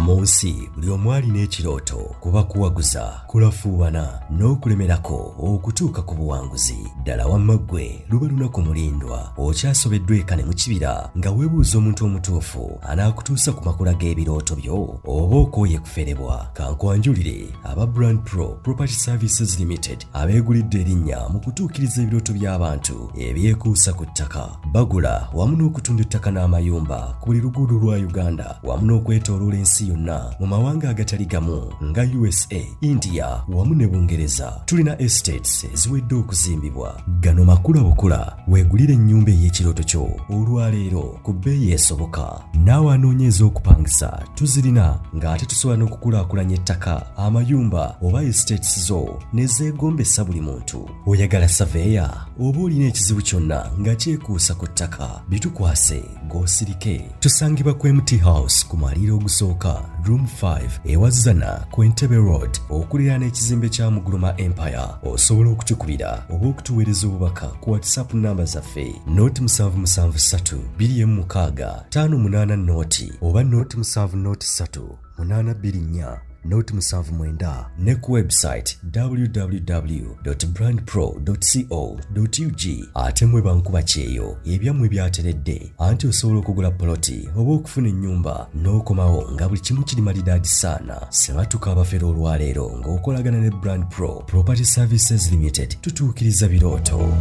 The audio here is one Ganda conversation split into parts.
Munsi buli omwali n'ekirooto kuba kuwaguza kulafuubana n'okulemerako okutuuka ku buwanguzi ddala wamma ggwe luba lunaku mulindwa okyasobeddwa eka ne mu kibira nga weebuuza omuntu omutuufu anaakutuusa ku makula g'ebirooto byo oba okooye kuferebwa. Kankwanjulire aba Brand Pro Property Services Limited abeegulidde erinnya mu kutuukiriza ebirooto by'abantu ebyekuusa ku ttaka. Bagula wamu n'okutunda ettaka n'amayumba ku buli luguudo lwa Uganda wamu n'okwetooloola ensi yonna mu mawanga agatali gamu nga USA, India wamu ne Bungereza. Tulina estates eziwedde okuzimbibwa. Gano makula bukula weegulire ennyumba ey'ekirooto kyo olwaleero ku bbeeyi esoboka. Naawe anoonyeeza okupangisa tuzirina ng'ate tusobola n'okukulaakulanya ettaka, amayumba oba estates zo ne zeegombesa buli muntu. Oyagala saveya oba olina ekizibu kyonna nga kyekuusa ku ttaka, bitukwase g'osirike. Tusangibwa ku MT House ku maliro ogusooka Room 5 ewazana ku Entebbe Road okuliraana ekizimbe kya Muguluma Empire. Osobola okutukubira oba okutuweereza obubaka ku WhatsApp namba zaffe noti 773 216 588 noti oba noti 703 824 noti 79 ne ku website www.brandpro.co.ug. ate mwe bankuba kyeyo ebyammwe byateredde anti osobola okugula poloti oba okufuna ennyumba n'okomawo nga buli kimu kiri malidaadi saana. Sebatuka abafera olwaleero ng'okolagana ne Brand Pro Property Services Limited tutuukiriza birooto.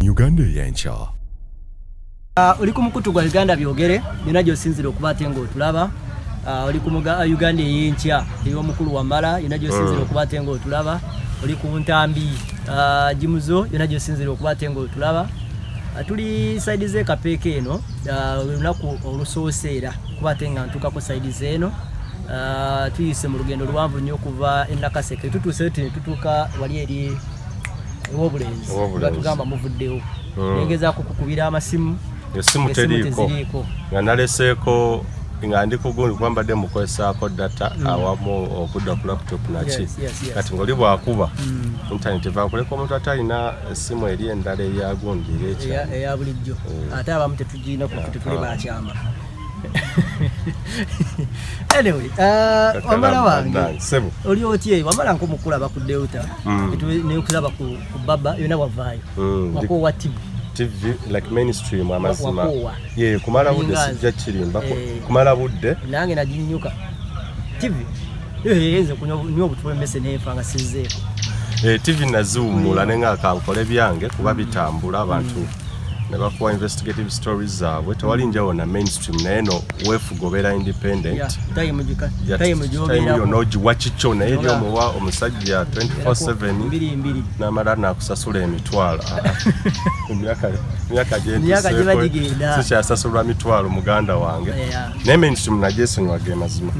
Uganda y'enkya. Oli ku mukutu gwa Uganda byogere nina gy'osinzira okuba ate ng'otulaba. Oli ku Uganda ey'enkya ey'omukulu Wamala yina gy'osinzira okuba ate ng'otulaba. Oli ku Ntambi Jimuzo yina gy'osinzira okuba ate ng'otulaba. Tuli side ze Kapeeke eno olunaku olusooseera kuba ate nga ntuuka ku side zeeno. Tuyise mu lugendo luwanvu nnyo okuva e Nakaseke tutuuse tutuuka wali eri ew'obulenzi batugamba muvuddewo. Nengezaako kukubira amasimu esimu teriiko nga naleseeko nga ndi kugundi kwambadde mukozesaako data awamu okudda ku laptop naki kati ng'oli bwakuba internet evakuleka omuntu atalina esimu eri endala eyagundi eya bulijjo ate abamu tetugirina tetuli bakyama. Anyway, Wamala wange oli otye Wamala nkomukulaba ku Delta nekulaba ku baba yona wavaayo wako wa TV like mainstream amazima kumala budde sijja kirimba kumala budde nange naginyuka TV yenze kunywa obutwe mese nefa nga sizeeko TV nazuumula nenga akankole byange kuba bitambula abantu nebakuwa investigative stories zaabwe tewali njyawo na mainstream naye no weefugobera independent time nogiwa kikyo naye eri omuwa omusajja 24/7 n'amala nakusasula emitwalo emyaka gyentuse sikyasasulwa mitwalo muganda wange naye mainstream nagyesonyiwaga mazima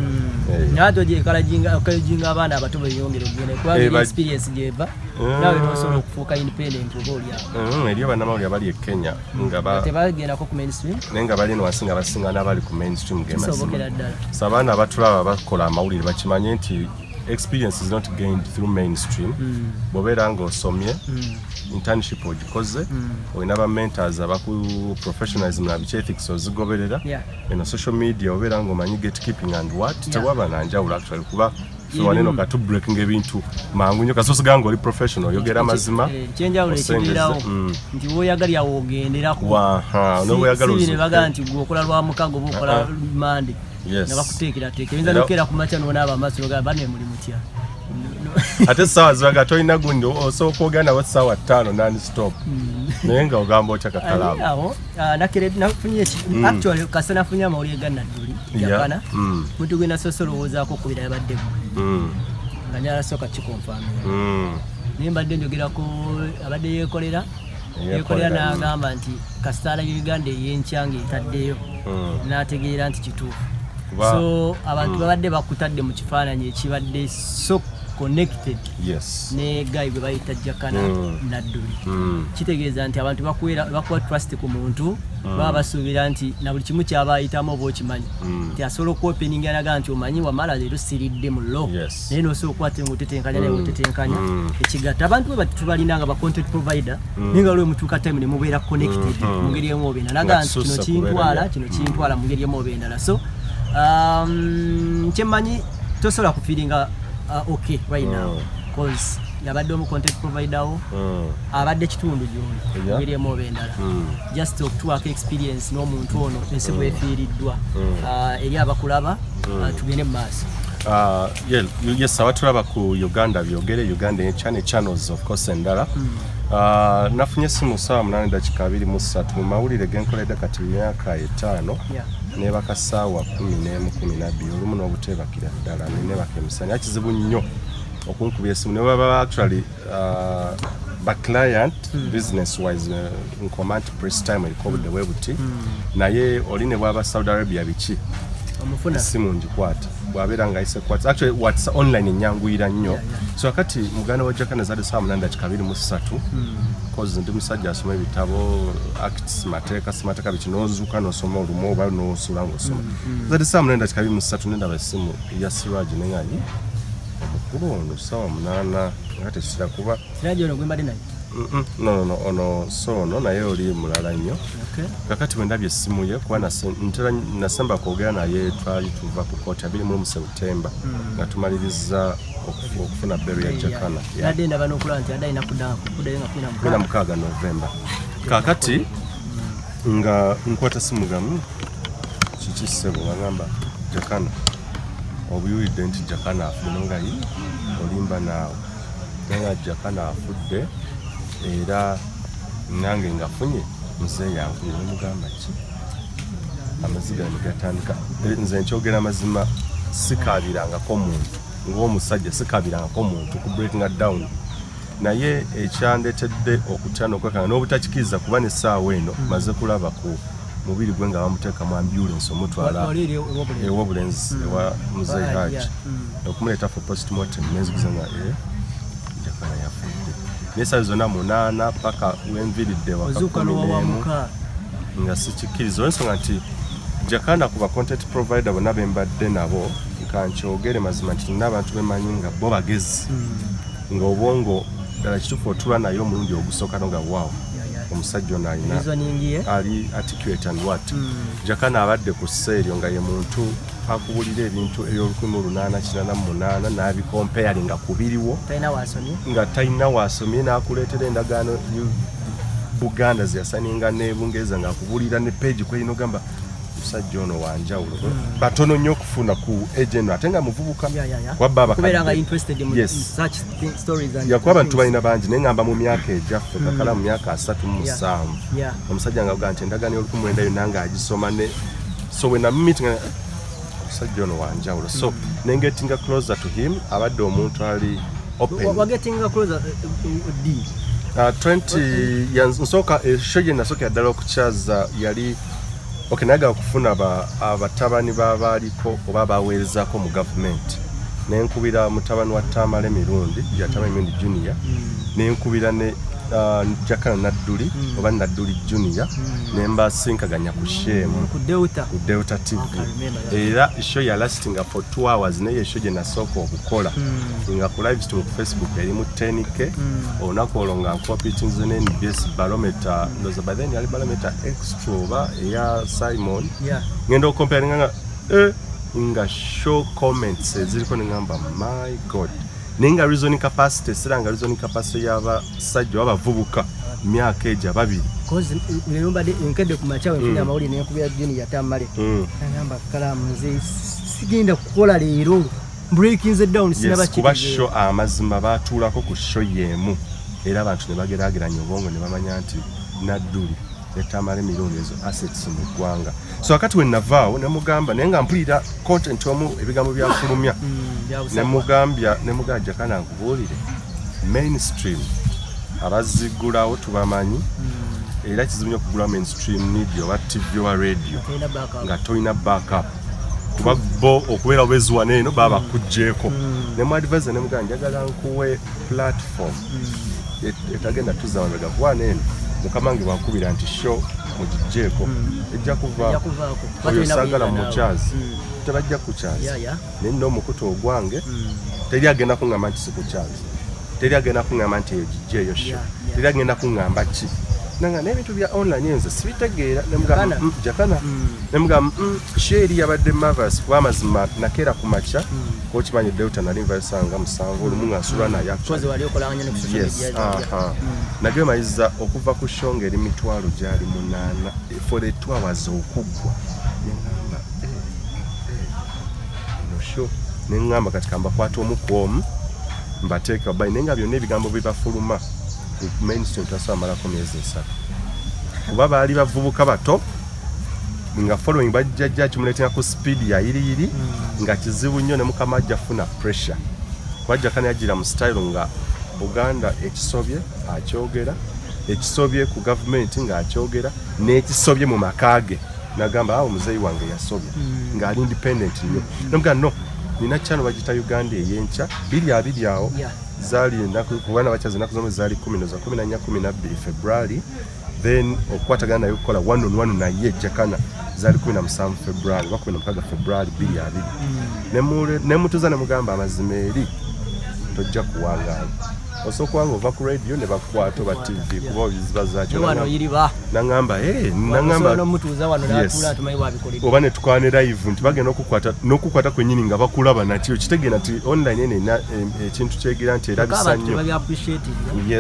naate ogyekalaginga abaana abato beyongera ogenda kuba experience gyeva nawe nosobola okufuuka independent oba oliawo eri bannamawulire abali e Kenya tebagendako ku mainstream naye nga bali nwansi nga basinga n'abali ku mainstream gemazima so abaana abatulaba bakola amawulire bakimanye nti experience is not gained through mainstream bw'obeera ng'osomye internship ogikoze olina ba mentors abaku professionalism na biki ethics ozigoberera eno social media obeera ng'omanyi gatekeeping and what tewaba nanjawulo actually kuba waneno katu breaking ebintu mangu nyo kasosiga ng'oli professional yogera mazima chenjawulo ekibirawo nti woyagalya wogendera ku n'owoyagala ozibine baga nti gwokola lwa mukago bukola mande nabakuteekera yinza nokera ku macha n'onaaba amaaso ga bane muli mutya ate sawa zibaga toyina gundi osooka ogenda wa sawa 5 non stop naye nga ogamba otya kakalamu awo nafunye actually kasana funye amawulire ga Nadduli Jakana muntu gwena sosolowoozaako okubira yabaddemu nga nyalasoka kikonfamira naye mbadde njogerako abadde yeekolera n'agamba nti kasitaala y'Uganda ey'enkya ng'etaddeyo n'ategeera nti kituufu so abantu babadde bakutadde mu kifaananyi ekibadde so connected yes ne guy gwe bayita Jakana Nadduli kitegeeza nti abantu bakuwa trust ku muntu baba basuubira nti na buli kimu kyabayitamu oba okimanyi nti asobola okuopeninga naga nti omanyi wamala leero siridde mu lo naye noosobola okukwata nga otetenkanya naye otetenkanya ekigatta abantu bwe tubalina nga ba content provider naye nga lwe mutuuka time ne mubeera connected mu ngeri emu oba endala naga nti kino kintwala mu ngeri emu oba endala so kyemanyi tosobola kufiiringa okay right now because yabadde omu content provider wo abadde kitundu gy'oli ngeri emu oba endala just okutuwako experience n'omuntu ono ensi bwefiiriddwa eri abakulaba tugende mu maaso yes abatulaba ku Uganda byogere Uganda channels of course endala nafunye essimu saa 8:23 mu mawulire genkoledde kati myaka 5 nebaka saawa 11:12 olumu n'obuteebakira ddala nebaka emisana kizibu nnyo okunkubya essimu ne baba actually ba client business wise in command press time elikobudde webuti naye oli ne bwaba Saudi Arabia biki omufuna essimu njikwata bwabeera nga ayise kwata actually what's online enyanguyira nnyo so wakati muganda wa Jakana zadde saa 8:23 cause ndi musajja asoma ebitabo acts mateeka biki nozuuka nosoma olumu oba nosula ng'osoma zadde saa 8:23 nendaba essimu ya Siraj nenganyi omukulu ono saa 8 nga tekisira kuba Siraj ono gwembadde naye no ono so no naye oli mulala nnyo kakati bwe ndabye essimu ye kuba nasemba kwogera naye twali tuva ku kooti 21 Septemba nga tumaliriza okufuna bberu ya Jakana yadde ndaba n'okulaba nti adayina kuddayo nga 16 Novemba kakati nga nkwata essimu gamu kiki ssebo ngamba Jakana obuyulidde nti Jakana afudde nongayi olimba naawe nga Jakana afudde era nange ngafunye muzeeyi yanfunye nemugamba ki amaziga negatandika nze nkyogera amazima sikabirangako muntu ng'omusajja sikabirangako muntu ku breaking down naye ekyandetedde okutya n'okwekanga n'obutakikiriza kuba n'essaawa eno maze kulaba ku mubiri gwe nga bamuteeka mu ambulance omutwala ew'obulenzi ewa muzeeyi Haji okumuleeta for postmortem nenzigiza nga Jakana yafudde nesa zona 8 paka wenviridde wakakuminemu nga sikikirizo ensonga nti Jakana kuba content provider bona bembadde nabo nkankyogere mazima nti n'abantu bemanyi nga bo bagezi nga obwongo ddala kituufu otula naye omulundi ogusooka nga waawo omusajja ono alina ali articulate and what Jakana abadde ku sseeryo nga ye muntu akubulira ebintu eby'olukumu 898 n'abikompeyalinga nga kubiriwo nga talina waasomye n'akuleetera endagaano Buganda zeyasaninga ne Bungereza nga akubulira ne page kweyina ogamba omusajja ono wanjawulo batono nnyo okufuna ku agent ate nga muvubuka yakuba abantu balina bangi naye ngamba mu myaka ejaffe kakala mu myaka 37 omusajja nga agamba nti endagaano y'olukumu 9 yonna nga agisoma ne so when I'm meeting omusajja ono wanjawulo so nengetinga closer to him abadde omuntu ali open closer 20 years nsoka shoye nasokera ddala okukyaza yali naga okufuna abatabani babaliko oba baweerezako mu government nenkubira mutabani wa Tamale mirundi ya Tamale mirundi junior nenkubira ne Jakana Nadduli oba Nadduli junior nemba sinkaganya ku shemu ku Delta TV era show ya lasting for 2 hours naye show je nasoko okukola nga ku live stream ku Facebook yali mu 10k onakolonga competing zone NBS barometer ndoza by then yali barometer extra oba ya Simon ngendo comparing nga nga show comments ziliko ngamba my god ninga reasoning capacity siranga reasoning capacity yaba sajja abavubuka myaka eja babiri cause lero mbade nkede ku machawe mfuna amawuli ne kubya jini ya Tamale ngamba kalamu nze sigenda kukola leero breaking the down sinaba kiti kuba show amazima batulako ku show yemu era abantu ne bagerageranya obongo ne bamanya nti Nadduli Tamale mirundi ezo assets mu ggwanga so wakati we navaawo ne mugamba naye nga mpulira content omu ebigambo byafulumya ne mugamba Jakana nkubuulire mainstream abazigulawo tubamanyi era kizimya okugula mainstream media oba TV oba radio nga tolina backup kuba bo okubeera obwezuwana eno baba kujjeeko ne mu advisor ne mugamba njagala nkuwe platform etagenda tuzza mabega kuwana eno mukama wange bwakubira nti show mugijjeeko ejja kuvaako oyo saagala mukyazi tebajja kukyazi naye nno omukutu ogwange teri agenda kuŋŋamba nti sikukyazi teri agenda kuŋŋamba nti eyo gijjeeyo show teri agenda kuŋŋamba ki nanga n'ebintu bya online nze sibitegeera Jakana nemugamba sheri yabadde marvelous kuba amazima nakeera ku makya kokimanyi Delta nali nvayosanga 7 olumu nga nsula naye nagyo mayiza okuva ku show ngeri mitwalo gyali 8 for the 2 hours okuggwa neŋŋamba no show neŋŋamba kati kamba kwata omukwomu mbateeka bayi naye nga byonna ebigambo bibafuluma mainstream twasamalako myezi 3 kuba baali bavubuka bato nga following bajjajja kimuleetera ku speed ya yiri nga kizibu nnyo ne mukama ajja funa pressure Jakana yagira mu style nga Buganda ekisobye akyogera ekisobye ku government nga akyogera n'ekisobye mu makaage nagamba awo muzeyi wange yasobye nga ali independent nnyo namuga no nina channel bagita Uganda eyenkya 2 awo zali kubana bachaze naku zomwe zali 14 February then okwatagana nayo kukola 1-on-1 na ye Jakana zali 17 February 16 February 2 ne mutuza ne mugamba amazima eri tojja kuwangala osokwanga ova ku radio ne bakwata ba TV kuba obiziba zacho wano yiriba nangamba nangamba no mutuza wano natula tumayi wabikolera oba ne tukwane live nti bagenda okukwata kwennyini nga bakulaba nakyo kitegena nti online ene ekintu kyegira nti era bisanyo bali appreciate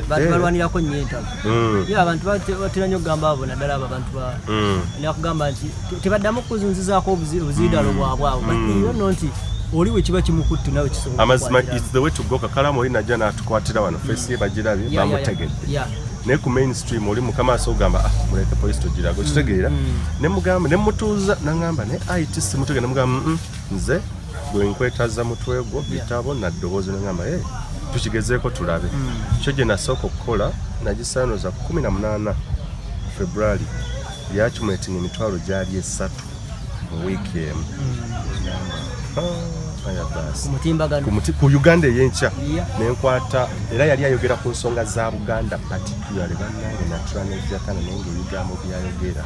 balwanira ko nyenta ya abantu batiranye okugamba abo naddala abo abantu ba nakugamba nti tebaddamu kuzunzizaako obuzidalo bwabwe but you nti oliwe kiba kimukuttu nawe kisoboka amazima it's the way to go kakalamo oli najja natukwatira wano face bagirabye bamutegedde ne ku mainstream oli mukama asogamba muleke police tugirago kitegeera ne mugamba ne mutuuza nangamba ne IT simutegedde mugamba nze gwe nkwetaza mutwego bitabo na ddoboozi nangamba tukigezeeko tulabe kyo gye nasooka okukola nagisanoza 18 February yakimuletinga emitwalo gyali 3 mu wiiki emu ku Uganda eyenkya nenkwata era yali ayogera ku nsonga za Buganda particularly bannange natula ne Jakana nenge ebigambo byayogera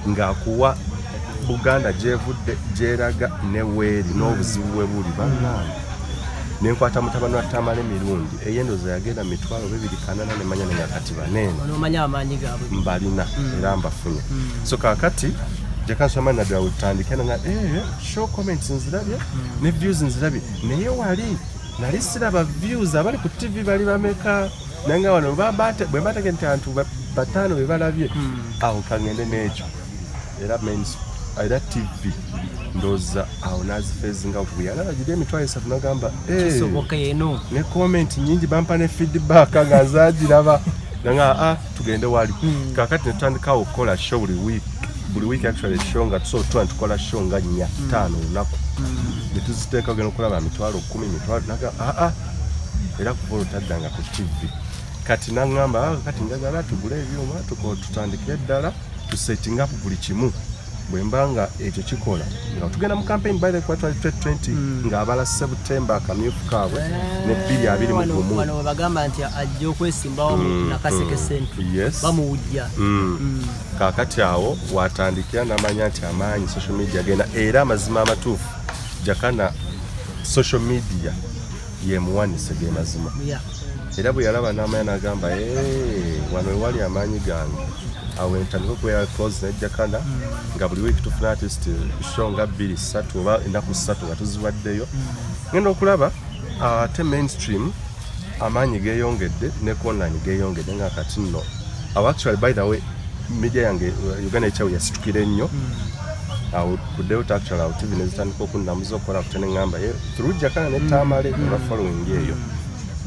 ng'akuwa Buganda gyevudde gyeraga ne weeri n'obuzibu bwe buli bannange nenkwata mutabani wa Tamale emirundi eyendoza yagenda mitwalo 2 nemanya nenyakati banene nomanya amaanyi gaabwe mbalina era mbafunye so kakati Jakana Shamani na dawo tandikana nga show comments nzirabye ne views nzirabye naye wali nali siraba views abali ku TV bali bameka nanga wano bwe bategente antu batano bebalabye aho kangende n'ekyo era means era TV ndoza awo nazifezinga okuyala bagire emitwalo 3 nagamba kisoboka eno ne comment nyingi bampa ne feedback nga zagiraba nanga tugende wali kakati netandikawo okukola show buli week actually show nga tukola show nga 4-5 olunaku netuziteeka ogenda okulaba mitwalo 10 mitwalo naga era kuba olutaddanga ku TV kati nangamba kati njagala tugule ebyuma tutandike ddala tusetting up buli kimu bwembanga ekyo kikola nga tugenda mu campaign by the quarter 2020 nga abala September akamyufu kaabwe ne 2021 wano bagamba nti ajja okwesimbawo na kaseke centre bamuwujja kakati awo watandikira namanya nti amaanyi social media genda era amazima amatuufu Jakana social media yemuwanise ge mazima era bwe yalaba n'amanya n'agamba wano ewali amaanyi gange awo entandika okubeera close ne Jakana nga buli week tufuna artist show nga 2-3 oba ennaku 3 nga tuziwaddeyo ngenda okulaba ate mainstream amaanyi geeyongedde ne online geeyongedde nga kati nno awo actually by the way media yange Uganda ekyawo yasitukira ennyo awo ku Delta actually awo TV nezitandika okunnamuza okukola kutene ngamba through Jakana ne Tamale nga following eyo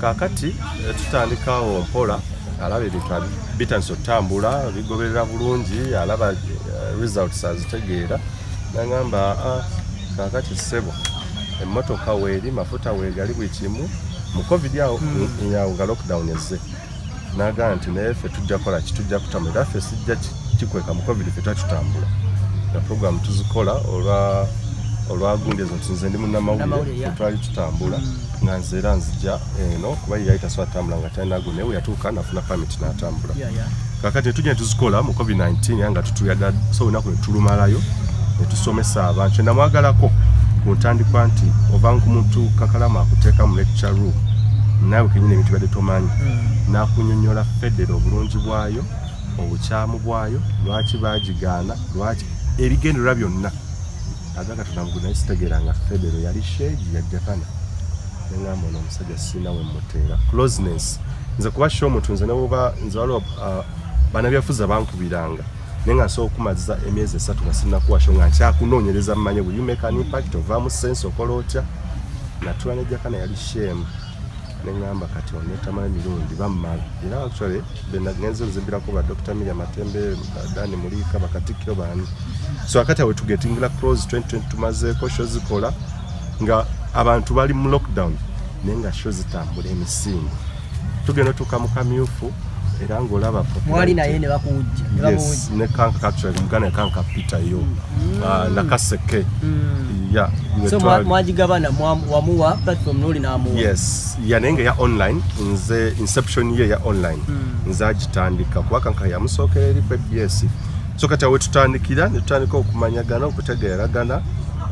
kakati tutandikawo mpola alaba ebintu bitanso tambula bigoberera bulungi alaba results azitegeera nangamba kakati sebo emmotoka weeri mafuta weegali buli kimu mu covid awo nga lockdown ezze naga nti naye ffe tujja kola kitujja kutambula ffe sijja kikweka mu covid ffe twatutambula na program tuzikola olwa olwagundi ezo nze ndi munnamawulire twali tutambula nga nze era nzija eno kuba ye yayita so atambula nga talina gunewe yatuuka nafuna pamiti n'atambula kakati netujja netuzikola mu covid-19 nga tutuyaga so olunaku netulumalayo netusomesa abantu namwagalako ku ntandikwa nti ovanku muntu kakalamu akuteeka mu lecture room naawe kenyini ebintu byadde tomanyi n'akunyonnyola federo obulungi bwayo obukyamu bwayo lwaki bagigaana lwaki ebigendererwa byonna agaga tunamugulu naye sitegeera nga federo yali sheegi ya Jakana neŋŋamba ono omusajja sina we muteera closeness nze kuba sho omuntu nze newoba nze waliwo banabyafuzi bankubiranga naye nga nsobola okumaza emyezi 3 nga sinnakuwasho nga nkyakunoonyereza mmanye will you make an impact ovaamu sense okola otya natula ne Jakana yali shame neŋŋamba kati onetamanyi mirundi bammala era actually ngenze nzimbirako ba Dr. Miriam Matembe Dani Mulika bakatikkiro bani so akati awe tugetingla close 2020 tumazeeko show zikola nga abantu bali mu lockdown naye nga show zitambula emisinde tugenda tukamu kamyufu era ng'olaba mwali naye ne bakujja yes ne kanka actually mugana kanka Peter yo na kaseke yeah so mwajigabana wamuwa platform noli na amuwa yes ya nenga ya online nze inception ye ya online nze agitandika kuba kanka ya musokere eri PBS so kati awe tutandikira netutandika okumanyagana okutegeeragana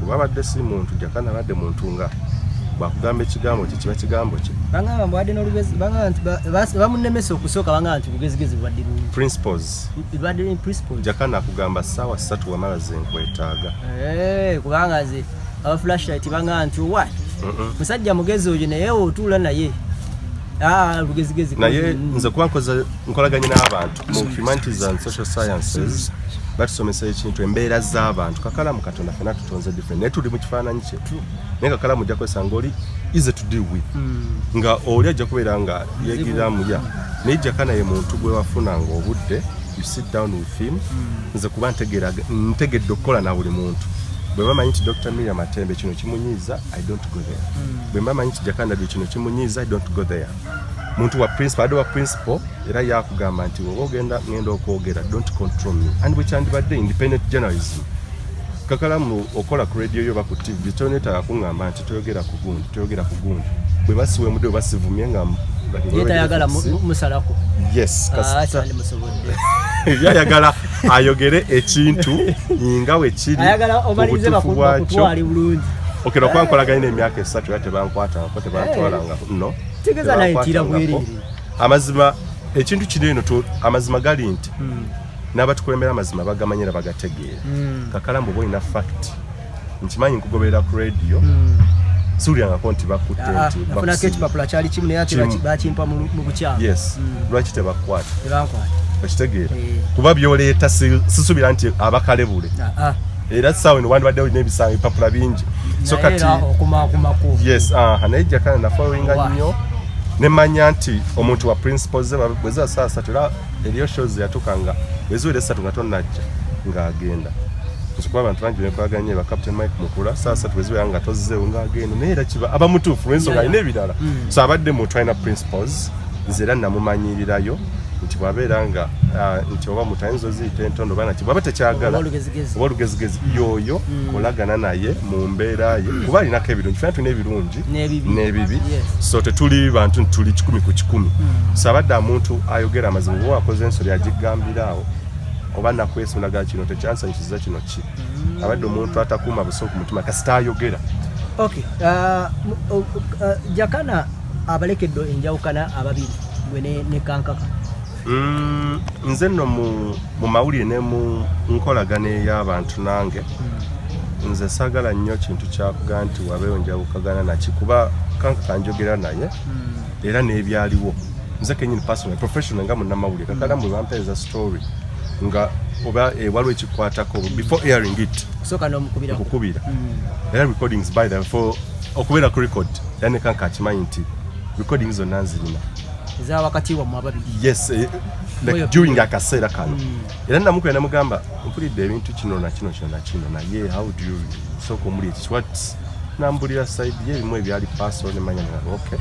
kuba badde si muntu Jakana badde muntu nga bakugamba ekigambo kye kiba kigambo kye bangamba mbwadde n'olubezi bangamba nti bamunnemesa okusooka bangamba nti bugezigezi bwadde lungi principles bwadde principles Jakana akugamba ssaawa 3 wamala ze nkwetaaga kubanga ze aba flashlight bangamba nti owa musajja mugezi oyo naye otuula naye lugezigezi naye nze kuba nkolaganye n'abantu mu humanities and social sciences batusomesa ekintu embeera z'abantu kakalamu Katonda fena tutonze different naye tuli mu kifaananyi kye naye kakalamu ojja kwesanga nga oli easy to deal with nga oli ajja kubeera nga yeegiramu ya naye Jakana ye muntu gwe wafunanga obudde you sit down with him nze kuba ntegedde okukola na buli muntu bwe bamanyi nti Dr. Miriam Matembe kino kimunyiiza I don't go there bwe bamanyi nti Jakana kino kimunyiiza I don't go there muntu wa principal ade wa principal era yakugamba nti wowe ogenda ngenda okwogera don't control me and which andibadde independent journalism kakalamu okola ku radio yo baku TV toneta akungamba nti toyogera ku gundi bwe basiwe mude basivumye nga yagala musalako yes kasita yagala ayogere ekintu ingawe kiri ayagala omalize bakutwali bulungi okero kwankolaganye emyaka 3 yate bankwata kote bantwalanga no tegeza naye tira bwerere amazima ekintu kino to amazima gali nti n'abatukulembera amazima bagamanyira bagategeera kakalambo boy na fact nkimanyi nkugobera ku radio Surya nga konti bakutte nti bafuna kechi papula chali kimu ne yate bakimpa mu bukyama yes lwaki tebakwata bakitegeera kuba byoleeta sisubira nti abakalebule era sawa ni wandi badde n'ebisanga papula bingi so kati okumakumako yes naye Jakana na following nnyo nemanya nti omuntu wa principles bweza sasa tula eriyo shows yatukanga ezuwere 3 nga tonnajja ng'agenda kuba abantu bangi bekwaganye ba Captain Mike Mukula sasa tuweziwe yanga tozze ng'agenda naye era kiba abamutuufu ensonga alina ebirala so abadde mu trainer principles nzera namumanyirirayo nti bwabeera nga nti oba mutayinza oziyita entondo bana kibaba tekyagala oba olugezigezi yoyo kolagana naye mu mbeera ye kuba alinako ebirungi fena tulina ebirungi n'ebibi so tetuli bantu tuli 100 ku 100 so abadde omuntu ayogera amazima oba wakoze ensoli agigambiraawo oba nakwesulaga kino tekyansanyikiza kino ki abadde omuntu atakuuma buso ku mutima kasita ayogera Jakana abalekedde enjawukana ababiri gwe ne kankaka nze nno mu mawulire ne mu nkolagana ey'abantu nange nze saagala nnyo kintu kyakuga nti wabeewo njawukagana naki kuba kankaka njogera naye era n'ebyaliwo nze kenyini personal professional nga munnamawulire kakala mwe bampeereza story nga oba waliwo ekikwatako before airing it okukubira era recordings by the for okubeera ku record yani kanka akimanyi nti recordings zonna nzirina za wakati wa mwababiri yes like during akaseera kano era namukwe namugamba mpulidde ebintu kino na kino naye how do you so komuli what nambulira side ye bimwe byali personal nemanya nga okay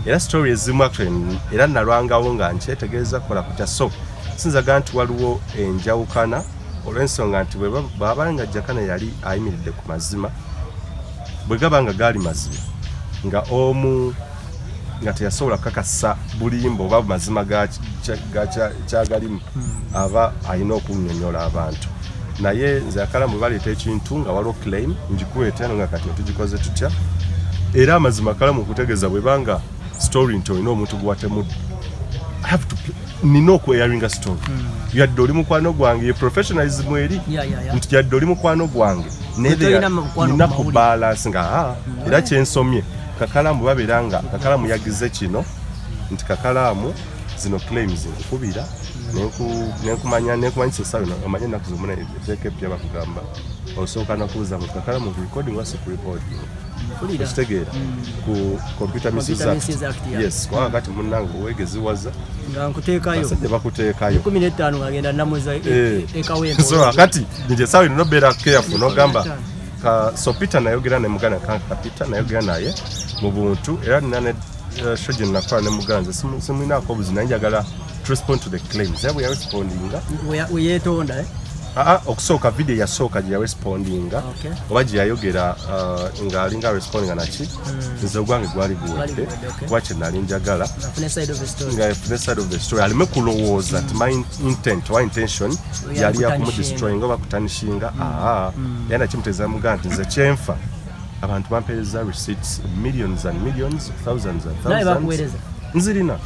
era story ezimu actually era nalwangawo nga nkyetegereza kola kutya so sinzaga nti waliwo enjawukana olw'ensonga nti baba nga Jakana yali ayimiridde ku mazima bwe gabanga gali mazima nga omu nga teyasobola kakasa bulimbo oba mazima kyagalimu aba alina okunnyonnyola abantu naye nze Jakana bwe baleeta ekintu nga waliwo claim ngikuweeta nga kati tugikoze tutya era amazima kalamu okutegeeza bwe banga story nti olina omuntu gwatemudde nina okweyaringa story yadde oli mukwano gwange ye professionalism eri nti yadde oli mukwano gwange nina ku balance nga era kyensomye Kakalamu babeera nga Kakalamu yagize kino nti Kakalamu zino claims nkukubira nekumanyisa sawe omanye ennaku zomuna eteeka epya bakugamba osooka nakubuuza mu Kakalamu ku recording wasi ku recording ekitegeera ku computer misuse act yes kwa wakati munnange owegeziwaza nga nkuteekayo basajja bakuteekayo 15 ngagenda namuza ekawembo so wakati nije sawe nobeera careful nogamba so Peter nayogera ne mugana kanka Peter nayogera naye mu buntu era nane shoje nakola ne muganza simuinaako obuzina njagala to respond to the claims we are responding we yetonda okusooka video yasooka gye respondinga oba gye yayogera nga alinga respondinga naki nze ogwange gwali guwedde wakye nali njagala nga side of the story alime kulowooza ti my intent or intention yali yakumudestroyinga oba kutanishinga yana kimuteeza mugaa nti nze kyenfa abantu bampeereza receipts millions and millions thousands and thousands nzirina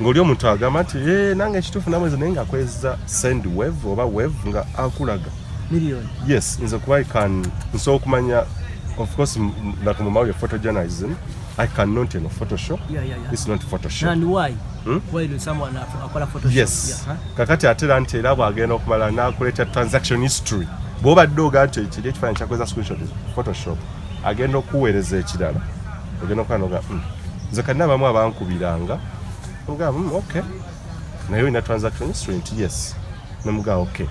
ng'oli omuntu agamba nti nange ekituufu namwezi naye ng'akweza send wave oba wave nga akulaga yes nze kuba nsobola okumanya of course like mu mawulire photojournalism I cannot Photoshop. It's not Photoshop. And why? Why do someone Photoshop? Yes. Kakati atera nti era bwagenda okumala n'akuleta transaction history bw'obadde ogaate ekiri ekifaananyi kyakweza screenshot Photoshop agenda okuweereza ekirala ogenda okwanoga nze kati n'abamu abankubiranga okay naye olina transaction history nti yes nemuga okay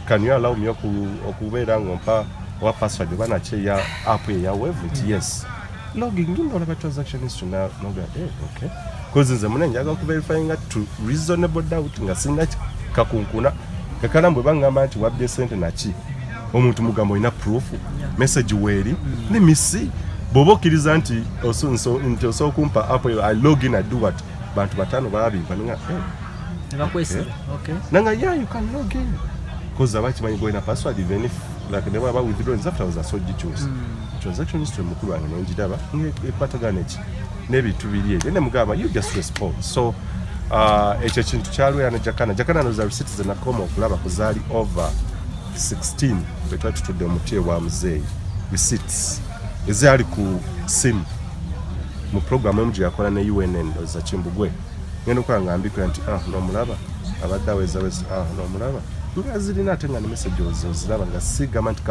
can you allow me okubeera ng'ompa owa password oba nakyo eya app eya web nti yes logging in olaba transaction history noga okay because nze mune njaga okuverifyinga to reasonable doubt nga sina kakunkuna Kakana bwe bangamba nti wabde sente naki omuntu mugamba olina proof message weeri ne misi bobo kiriza nti osobola kumpa app I log in I do what bantu batano balabimpa ninga okay nanga you can log in because abakimanyi goina password even if like they were withdrawing after was a soji choose transaction history mukulu wange nenjiraba ekwatagana eki n'ebintu biri ebyo ne mugamba you just respond so ekyo kintu kyalwera ne Jakana noza receipts nakoma okulaba kuzaali over 16 betwali tutudde omuti wa muzeeyi receipts ezaali ku simu mu program emuje yakola ne UNN za Kimbugwe ngeno kwa ngambiko nti nomulaba abadde awezaweza nomulaba nga zirina ate nga ne message oziraba nga sigama nti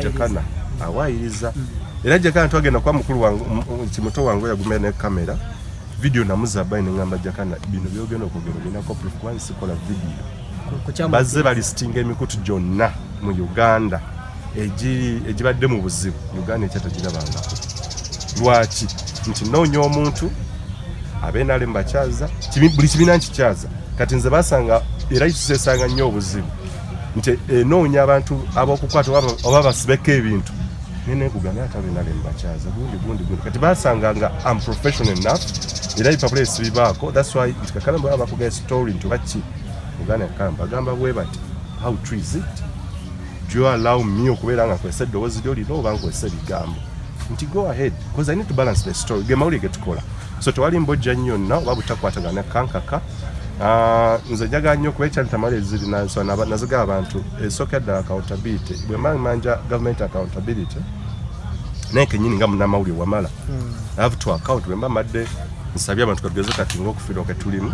Jakana awaayiriza era Jakana twagenda kwa mukulu wange kimuto wange yagumya ne kamera video namuzaba ne ngamba Jakana bino byogenda okugera bina ko proof one sikola video bazze balistinga emikutu gyonna mu Uganda ejibadde mu buzibu Uganda ekyatagirabangako lwaki nti noonya omuntu abenaale mbakyaza buli kibiina nkikyaza kati nze basanga era kisesanga nnyo obuzibu nti noonya abantu ab'okukwata oba basibeko ebintu nene kugambya ate abenaale mbakyaza gundi kati basanga nga am professional enough era ipapula esibibaako that's why Kakana bwe bakugaa story nti baki Uganda kamba agamba bwe bati how true is it do you allow me okubeera nga kwesa eddoboozi lyolina oba nkwesa ebigambo nti go ahead because I need to balance the story ge mawulire getukola so tewali mbojja nnyo nna oba butakwatagana kankaka nze njagala nnyo kuba ekyantamale ziri nazigaba abantu esooka ddala accountability bwe manja government accountability naye kenyini nga munnamawulire wamala I have to account bwe mba madde nsabye abantu katugeze kati ng'okufiirwa ke tulimu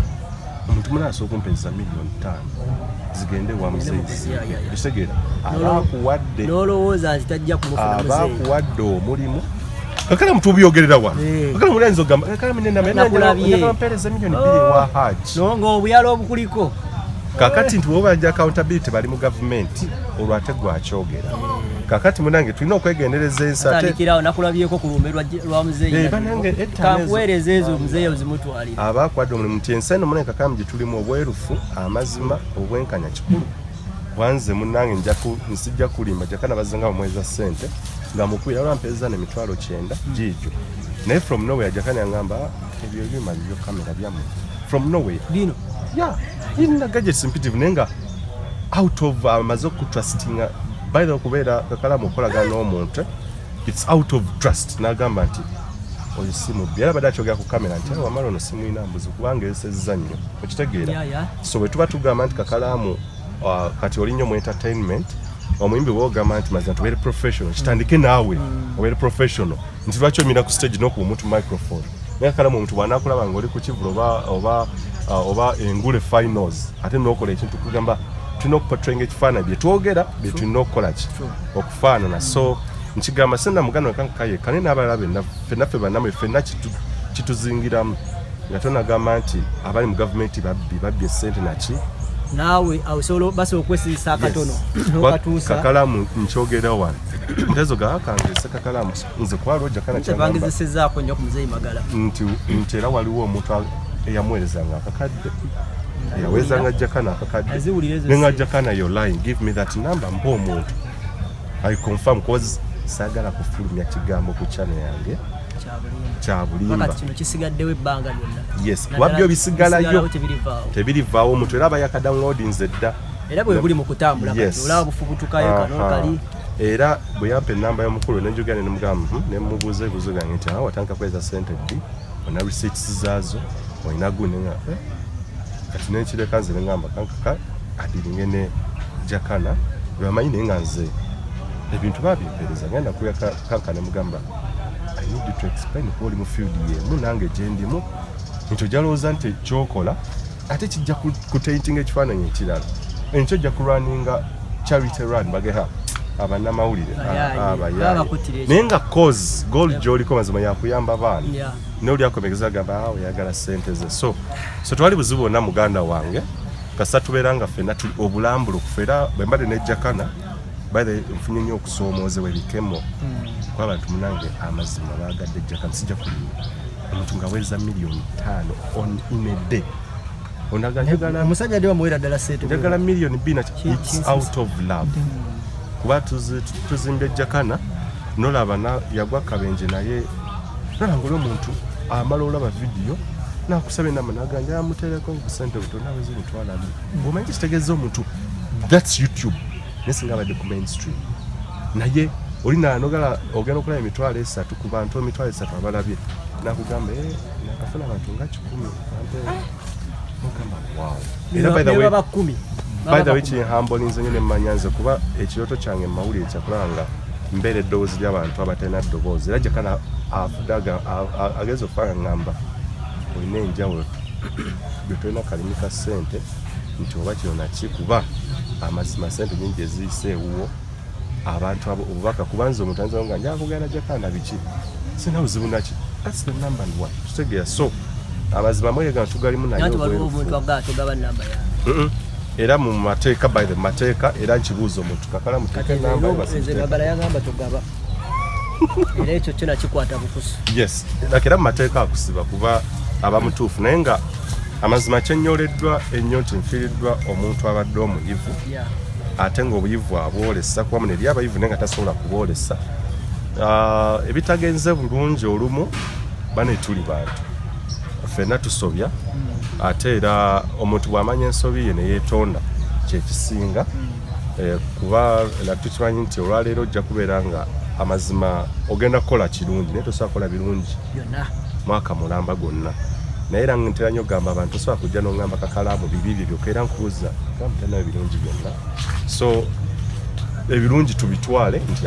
omuntu muna asooka okumpeeza million 5 zigende wa muzeeyi ekitegeera abakuwadde n'olowooza nti tajja kumufuna muzeeyi abakuwadde omulimu Kakana mtu byogerera wano Kakana mulenzi ogamba Kakana minena mpereza million 2 wa haji nongo obuyalo obukuliko kakati nti bwobanja accountability bali mu government olwate gwakyogera kakati munange tulina okwegendereza ensate atandikirawo nakulabyeko ku lumbe lwa muzeeyi kakuweereza ezo muzeeyi ozimutwalira abakwadde omulimu nti enseno munange Kakana gye tulimu obwerufu amazima obwenkanya kikulu wanze munange nsijja kulimba Jakana bazanga bamweza ssente nga mukubira olwampeza n'emitwalo 9 gijo naye from nowhere Jakana yangamba ebyo byuma byo kamera byamu from nowhere bino in gadgets imperative nenga out of amazo ku trusting by the kubeera kakalamu okolaga n'omuntu it's out of trust nagamba nti oyo simu byera badachogera ku kamera nti wamala ono simu ina mbuzi kubanga esezza nnyo okitegeera so bwe tuba tugamba nti kakalamu kati oli nnyo mu entertainment omuyimbi wogamba nti mazina tubeere professional kitandike naawe obeere professional nti lwaki omira ku stage n'okuba omuntu microphone naye kakalamu omuntu bw'anaakulaba ng'oli ku kivulo oba engule finals ate n'okola ekintu kugamba tulina okuportrayinga ekifaananyi bye twogera bye tulina okukola ki okufaanana so nkigamba sena mugano wekankaye kane n'abalala ffennaffe bannamwe ffenna kituzingiramu nga tonagamba nti abali mu gavumenti babbye ssente naki naawe basobola okwesizisa akatono n'okatuusa kakalamu nkyogera wano ntezo gakangese kakalamu nze kwaliwo Jakana kyangambangezesezzaako nnyo ku muzeeyi Magala nti era waliwo omuntu eyamuweerezanga akakadde eyawezanga Jakana akakadde nenga Jakana yo lying give me that number mpa omuntu I confirm cause sagala kufulumya kigambo ku channel yange kyabulimba kino kisigaddewo ebbanga lyonna yes wabyo bisigalayo tebirivaawo omuntu era abayaka downloadings edda era bwe buli mu kutambula kati olaba bufubutukayo kano kali era bwe yampa ennamba y'omukulu nenjogera nemugamba nemubuuza ebibuzo byange nti watandika kweza sente ddi ona receipts zaazo olina gunenga kati nekireka nze nengamba kankaka adiringe ne Jakana lwamanyi naye nga nze ebintu babimpereza ngenda kuya kankane mugamba I need you to explain ko oli mu field yemu nange gyendimu nti ojalooza nti kyokola ate kijja kutaintinga ekifaananyi ekirala enkyo ojja kulwaninga charity run bageha abannamawulire naye nga cause goal gy'oliko mazima yakuyamba baana n'oli akomegeza agamba oyagala sente ze so twali buzibu bonna muganda wange kasa tubeera nga ffenna tuli obulambulukufu era bwe mbadde ne Jakana by the nfunye nnyo okusoomoozebwa ebikemo kw'abantu munange amazima baagadde Jakana sijja kulimba omuntu ng'aweereza $5 million in a day omusajja ddala bamuweera ddala sente njagala $2 million it's out of love kuba tuzimbye Jakana nolaba yagwa kabenje naye nalangula omuntu amala olaba vidiyo nakusaba enamba naganja amuteereko obusente butono aweze emitwalo 2 omanyi kitegeeza omuntu that's YouTube nesinga abadde ku mainstream naye olina nogala ogenda okulaba emitwalo 3 ku bantu emitwalo 3 abalabye nakugamba nakafuna abantu nga 10 mugamba wow era by the way kyehamboliinze nnyo nemmanyanze kuba ekirooto kyange mawulire kyakulanga mbeera eddoboozi ly'abantu abatalina ddoboozi era Jakana afudaga ageza okufanga ngamba olina enjawulo bwe tolina kalimi ka ssente nti oba kino naki kuba amazima ssente nyingi eziyise ewuwo abantu obubaka kubanza omuntu anza nga njakugenda Jakana biki sina buzibu naki that's the number one tutegeera so amazima mwega tugalimu naye era mu mateeka by the mateeka era nkibuuza omuntu kakala muteeka namba Magala yagamba tugaba era ekyo kyo nakikwata bukusu yes era mu mateeka akusiba kuba abamutuufu naye nga amazima kyenyoleddwa ennyo nti nfiiriddwa omuntu abadde omuyivu ate ng'obuyivu abwolesa kuba muno eri abayivu naye nga tasobola kubwolesa ebitagenze bulungi olumu bane tuli bantu ffenna tusobya ate era omuntu bw'amanya ensobi ye ne yeetonda kyekisinga kuba tukimanyi nti olwaleero ojja kubeera nga amazima ogenda kukola kirungi naye tosobola kukola birungi mwaka mulamba gwonna naye era ntera nnyo ogamba abantu tosobola kujja n'ongamba kakalaamu bibiri byokka era nkubuuza gamutanayo birungi byonna so ebirungi tubitwale nti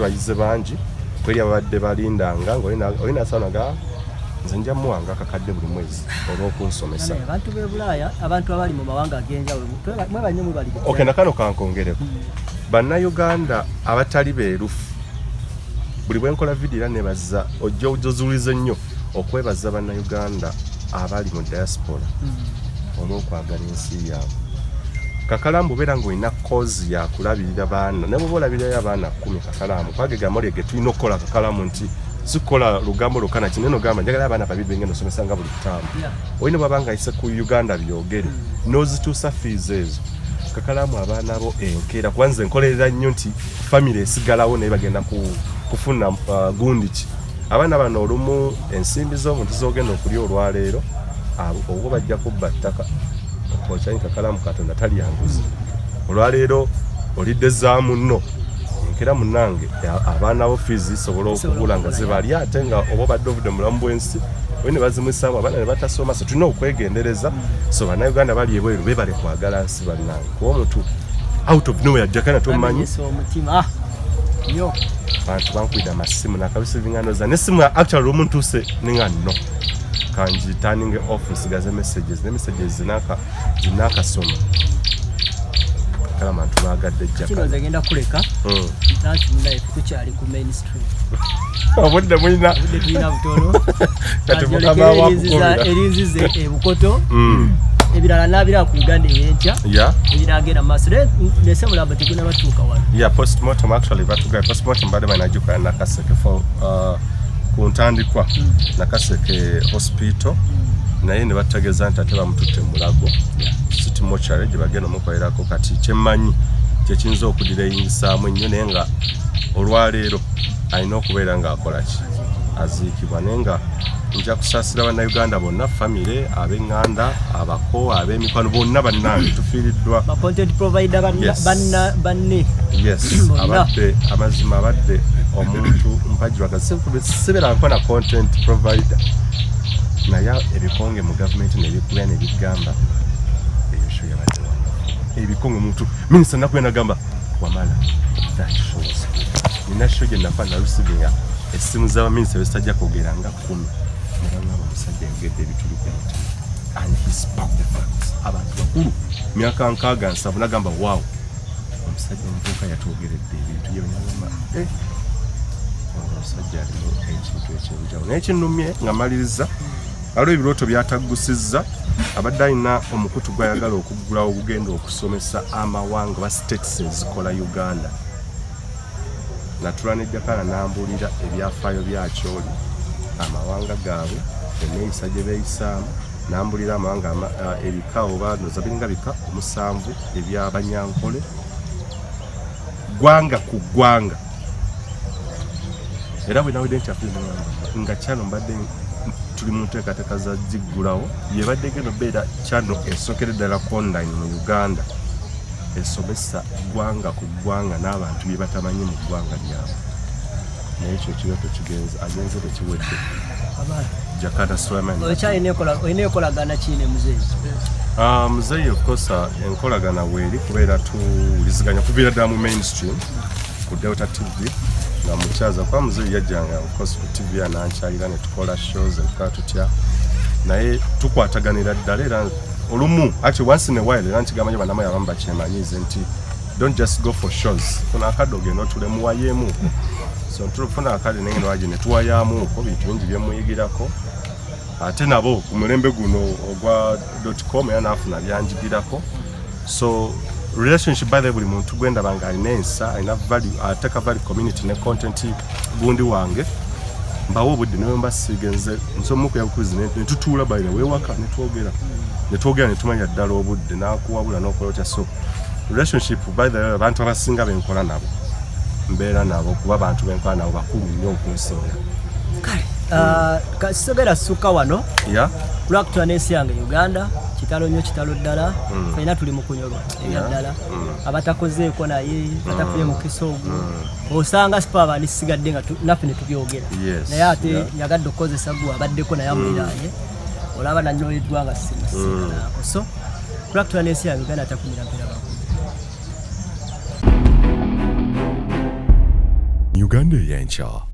bayize bangi kweri ababadde balindanga ng'olina asanaga nze nja muwanga akakadde buli mwezi olw'okunsomesa abantu b'e Bulaaya abantu abali mu mawanga ag'enjawulo mwebanye mwebali okay nakano kankongereko bannayuganda abatali beerufu buli bwe nkola vidiyo era nebaza ojja ozuulize nnyo okwebaza bannayuganda abali mu diaspora olw'okwagala ensi yaabwe Kakalambu beera ng'olina kozi ya kulabirira baana ne bw'oba olabirirayo abaana 10 Kakalambu kwagega ge tulina okukola Kakalambu nti sikola lugambo lukana kineno gamba njagala abaana babiri bengenda osomesa nga buli ttamu olina bwabanga ayise ku Uganda byogere n'ozituusa fees ezo Kakalambu abaana bo enkeera kwanza enkolerera nnyo nti family esigalawo naye bagenda kufuna gundi ki abaana bano olumu ensimbi z'omuntu zogenda okulya olwaleero obwo bajja kubba ttaka okyanyi kakalamu Katonda talyanguza olwaleero olidde za munno nkera munnange abaana bo fees zisobola okugula nga zibalya ate nga oba badde obudde mulamu bw'ensi ne bazimwisamu abaana ne batasoma so tulina okwegendereza so bannayuganda bali ebweru bebale kwagala nsi bannange kuba omuntu out of nowhere Jakana Tomanyi bantu bankwida amasimu nakabisibinganoza nesimu actually omuntu use ninga no kanji turning off nsigaze messages ne messages zinakasoma kala bantu bagadde Jakana kino zagenda kuleka nanti mulaye tukyali ku mainstream obudde mulina butono kati mukama wakukolera erinzize ebukoto ebirala nabira ku Uganda eyenkya ebiragenda maaso nese mulamba teguna batuuka wano postmortem actually batuga postmortem bade banajuka nakaseke for ku ntandikwa nakaseke hospital naye ne bategeza nti ate bamututte mulago city mortuary gye bagenda omukolerako kati kyemmanyi kyekiyinza okudireyingisaamu ennyo naye nga olwaleero alina okubeera ng'akola ki aziikibwa naye nga nja kusaasira bannayuganda bonna famire ab'eŋŋanda abako ab'emikwano bonna bannange tufiiriddwa banne abadde amazima abadde omuntu mpajjwaga sibeera nkona content provider naye ebikonge mu gavumenti nebikubya nebigamba eyo sho yabadde ebikonge omuntu minisita nakubya nagamba wamala that shows nina sho gye nafa nalusibinga essimu z'abaminisita bezitajja kwogera nga 10 nabangaba omusajja yogedde ebituli ku mutima and he spoke the facts abantu bakulu myaka 67 nagamba wow omusajja omuvubuka yatwogeredde ebintu yebenagamba omusajja alimu ekintu ekyenjawulo naye kinnumye nga maliriza aliwo ebirooto byataggusizza abadde alina omukutu gwayagala okuggulawo ogugenda okusomesa amawanga ba states ezikola Uganda natula ne Jakana n'ambuulira ebyafaayo byakyoli amawanga gaabwe enneeyisa gye beeyisaamu n'ambuulira amawanga ebika oba noza biringa bika 7 ebyabanyankole gwanga ku gwanga era bwe nawedde nkyafulira nga kyano mbadde tuli mu nteekateeka za ziggulawo yebadde genda obeera kyano esokere ddala online mu Uganda esomesa gwanga ku gwanga n'abantu bye batamanyi mu gwanga lyabwe naye ekyo ekirooto agenze tekiwedde Jakana olina enkolagana kiine muzeeyi of course enkolagana weeri kubeera tuwuliziganya kubeera ddala mu mainstream ku Delta TV nga mukyaza kwa muzeeyi yajjanga of course ku TV anankyalira ne tukola shows entukola tutya naye tukwataganira ddala era olumu actually once in a while era nkigamanyi bannamayi abamu bakyemanyize nti don't just go for shows funa akadde ogenda otulemuwayeemuuko so ntulufuna akadde nengendo wagi ne tuwayaamuuko bintu bingi byemuyigirako ate nabo ku mulembe guno ogwa .com era naafuna byanjigirako so relationship by the buli muntu gwenda banga alina ensa alina value ateka value community ne content gundi wange mbawo obudde ne mbasigenze nsomuko yakuzi ne tutuula bayira wewaka ne twogera ne tumanya ddala obudde nakuwabula n'okolotya so relationship by the abantu abasinga benkola nabo mbeera nabo kuba abantu benkola nabo bakulu nnyo okunsobola kasogera suka wano kulwakutula n'ensi yange Uganda kitalo nnyo kitalo ddala fena tuli mu kunyolwa ddala abatakozeeko naye batafuye mukisa ogwo osanga sipa nisigadde nga naffe ne tubyogera naye ate nyagadde okukozesa gwe abaddeko naye amuliraanye olaba nanyoleddwa nga simusinako so kulwakutula n'ensi yange Uganda atakumira mpera bakulu Uganda eyenkya